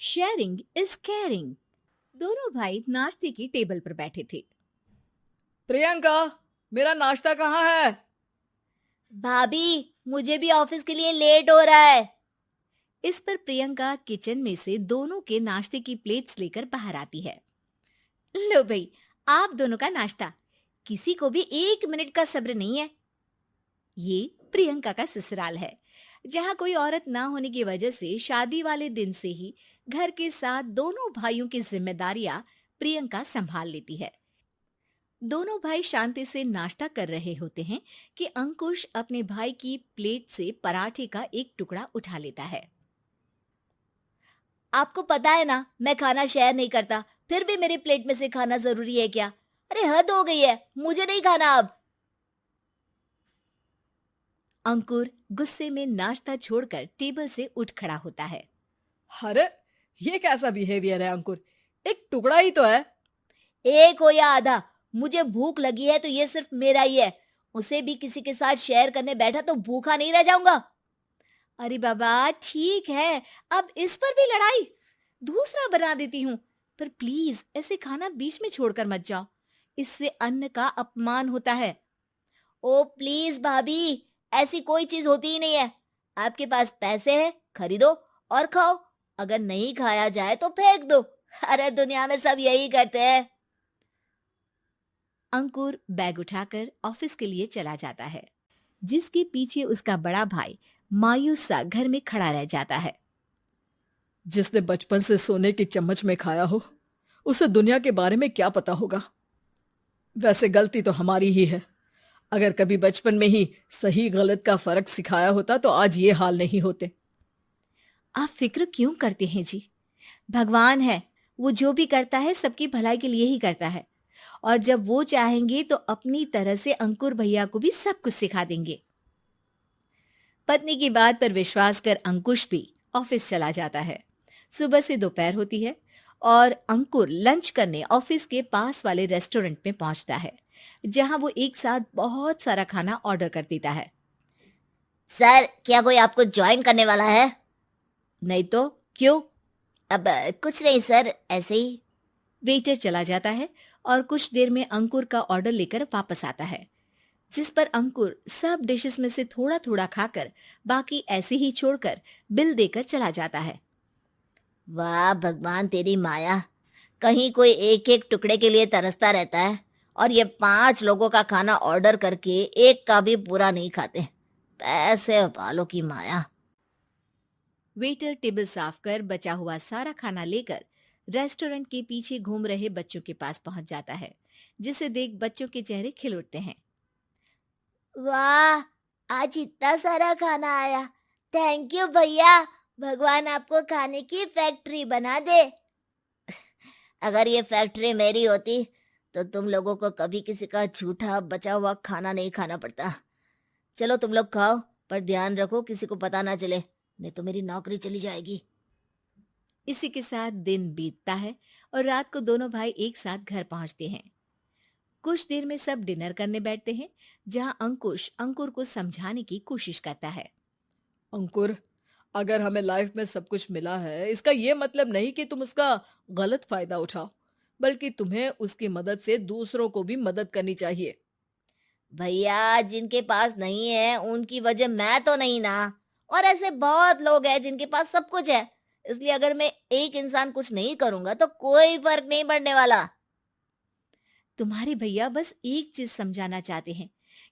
Sharing is caring. दोनों भाई नाश्ते की टेबल पर बैठे थे। प्रियंका, मेरा नाश्ता कहाँ है? भाभी, मुझे भी ऑफिस के लिए लेट हो रहा है। इस पर प्रियंका किचन में से दोनों के नाश्ते की प्लेट्स लेकर बाहर आती है। लो भाई, आप दोनों का नाश्ता। किसी को भी 1 मिनट का सब्र नहीं है। ये प्रियंका का ससुराल है, जहाँ कोई औरत ना होने की वजह से शादी वाले दिन से ही घर के साथ दोनों भाइयों की जिम्मेदारियां प्रियंका संभाल लेती है। दोनों भाई शांति से नाश्ता कर रहे होते हैं कि अंकुश अपने भाई की प्लेट से पराठे का एक टुकड़ा उठा लेता है। आपको पता है ना, मैं खाना शेयर नहीं करता, फिर भी मेरी प्लेट में से खाना जरूरी है क्या? अरे हद हो गई है, मुझे नहीं खाना अब। अंकुर गुस्से में नाश्ता छोड़कर टेबल से उठ खड़ा होता है। अरे, ये कैसा बिहेवियर है अंकुर? एक टुकड़ा ही तो है। एक हो या आधा, मुझे भूख लगी है तो ये सिर्फ मेरा ही है। उसे भी किसी के साथ शेयर करने बैठा तो भूखा नहीं रह जाऊंगा। अरे बाबा ठीक है, अब इस पर भी लड़ाई। दूसरा बना देती हूँ, पर प्लीज ऐसे खाना बीच में छोड़कर मत जाओ। इससे अन्न का अपमान होता है। ओ प्लीज भाभी, ऐसी कोई चीज होती ही नहीं है। आपके पास पैसे हैं, खरीदो और खाओ। अगर नहीं खाया जाए तो फेंक दो। अरे दुनिया में सब यही करते हैं। अंकुर बैग उठाकर ऑफिस के लिए चला जाता है, जिसके पीछे उसका बड़ा भाई मायूस सा घर में खड़ा रह जाता है। जिसने बचपन से सोने की चम्मच में खाया हो, उसे दुनिया के बारे में क्या पता होगा। वैसे गलती तो हमारी ही है। अगर कभी बचपन में ही सही गलत का फर्क सिखाया होता तो आज ये हाल नहीं होते। आप फिक्र क्यों करते हैं जी? भगवान है, वो जो भी करता है सबकी भलाई के लिए ही करता है। और जब वो चाहेंगे तो अपनी तरह से अंकुर भैया को भी सब कुछ सिखा देंगे। पत्नी की बात पर विश्वास कर अंकुश भी ऑफिस चला जाता है। सुबह से दोपहर होती है और अंकुर लंच करने ऑफिस के पास वाले रेस्टोरेंट में पहुंचता है, जहां वो एक साथ बहुत सारा खाना ऑर्डर कर देता है। सर, क्या कोई आपको ज्वाइन करने वाला है? नहीं तो क्यों? अब कुछ नहीं सर, ऐसे ही। वेटर चला जाता है और कुछ देर में अंकुर का ऑर्डर लेकर वापस आता है, जिस पर अंकुर सब डिशेस में से थोड़ा थोड़ा खाकर बाकी ऐसे ही छोड़कर बिल देकर चला जाता है। वाह भगवान, तेरी माया। कहीं कोई एक एक टुकड़े के लिए तरसता रहता है और ये 5 लोगों का खाना ऑर्डर करके एक का भी पूरा नहीं खाते। पैसे वालों की माया। वेटर टेबल साफ कर बचा हुआ सारा खाना लेकर रेस्टोरेंट के पीछे घूम रहे बच्चों के पास पहुंच जाता है, जिसे देख बच्चों के चेहरे खिल उठते हैं। वाह, आज इतना सारा खाना आया। थैंक यू भैया। भगवान आपको खाने की फैक्ट्री बना दे। अगर ये फैक्ट्री मेरी होती तो तुम लोगों को कभी किसी का झूठा बचा हुआ खाना नहीं खाना पड़ता। चलो तुम लोग खाओ, पर ध्यान रखो किसी को पता ना चले, नहीं तो मेरी नौकरी चली जाएगी। इसी के साथ दिन बीतता है और रात को दोनों भाई एक साथ घर पहुंचते हैं। कुछ देर में सब डिनर करने बैठते हैं, जहां अंकुश अंकुर को समझाने की कोशिश करता है। अंकुर, अगर हमें लाइफ में सब कुछ मिला है, इसका ये मतलब नहीं कि तुम उसका गलत फायदा उठाओ, बल्कि तुम्हें उसकी मदद से दूसरों को भी मदद करनी चाहिए। भैया, जिनके पास नहीं है उनकी वजह मैं तो नहीं ना। और ऐसे बहुत लोग हैं जिनके पास सब कुछ है। इसलिए अगर मैं एक इंसान कुछ नहीं करूंगा तो कोई फर्क नहीं पड़ने वाला। तुम्हारे भैया बस एक चीज समझाना चाहते हैं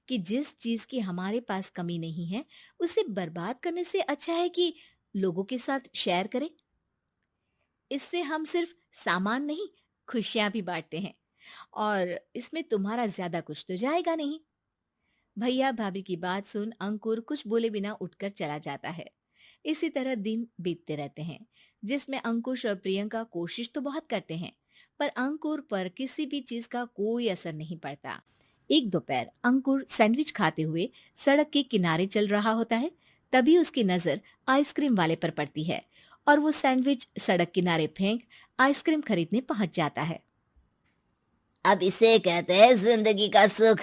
कि जिस चीज की हमारे पास कमी नहीं है, उसे बर्बाद करने से अच्छा है कि लोगों के साथ शेयर करें। इससे हम सिर्फ सामान नहीं, खुशियां भी बांटते हैं, और इसमें तुम्हारा ज्यादा कुछ तो जाएगा नहीं। भैया भाभी की बात सुन अंकुर कुछ बोले बिना उठकर चला जाता है। इसी तरह दिन बीतते रहते हैं, जिसमें अंकुश और प्रियंका कोशिश तो बहुत करते हैं, पर अंकुर पर किसी भी चीज का कोई असर नहीं पड़ता। एक दोपहर अंकुर सैंडविच खाते हुए सड़क के किनारे चल रहा होता है। तभी उसकी नजर आइसक्रीम वाले पर पड़ती है और वो सैंडविच सड़क किनारे फेंक आइसक्रीम खरीदने पहुंच जाता है। अब इसे कहते हैं जिंदगी का सुख।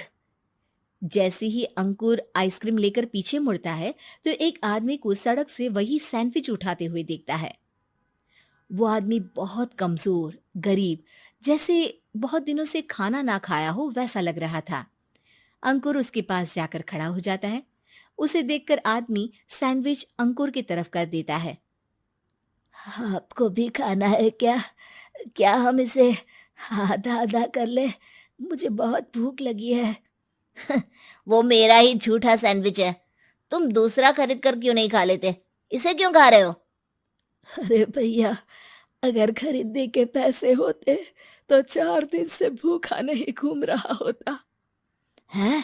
जैसे ही अंकुर आइसक्रीम लेकर पीछे मुड़ता है तो एक आदमी को सड़क से वही सैंडविच उठाते हुए देखता है। वो आदमी बहुत कमजोर, गरीब, जैसे बहुत दिनों से खाना ना खाया हो वैसा लग रहा था। अंकुर उसके पास जाकर खड़ा हो जाता है। उसे देखकर आदमी सैंडविच अंकुर की तरफ कर देता है। आपको भी खाना है क्या? क्या हम इसे आधा आधा कर ले? मुझे बहुत भूख लगी है। वो मेरा ही झूठा सैंडविच है। तुम दूसरा खरीद कर क्यों नहीं खा लेते? इसे क्यों खा रहे हो? अरे भैया, अगर खरीदने के पैसे होते तो 4 दिन से भूखा नहीं घूम रहा होता। हैं?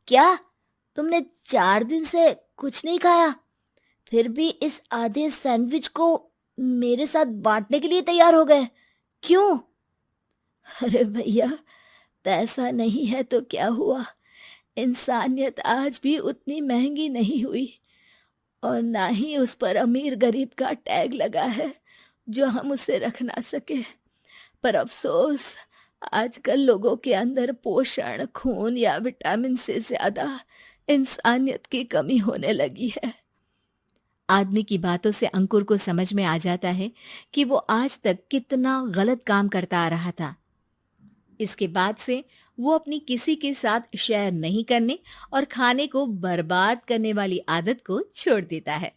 क्या? तुमने 4 दिन से कुछ नहीं खाया, फिर भी इस आधे सैंडविच को मेरे साथ बांटने के लिए तैयार हो गए? क्यों? अरे भैया, पैसा नहीं है तो क्या हुआ, इंसानियत आज भी उतनी महंगी नहीं हुई, और ना ही उस पर अमीर गरीब का टैग लगा है जो हम उसे रख ना सके। पर अफसोस, आजकल लोगों के अंदर पोषण, खून या विटामिन से ज्यादा इंसानियत की कमी होने लगी है। आदमी की बातों से अंकुर को समझ में आ जाता है कि वो आज तक कितना गलत काम करता आ रहा था। इसके बाद से वो अपनी किसी के साथ शेयर नहीं करने और खाने को बर्बाद करने वाली आदत को छोड़ देता है।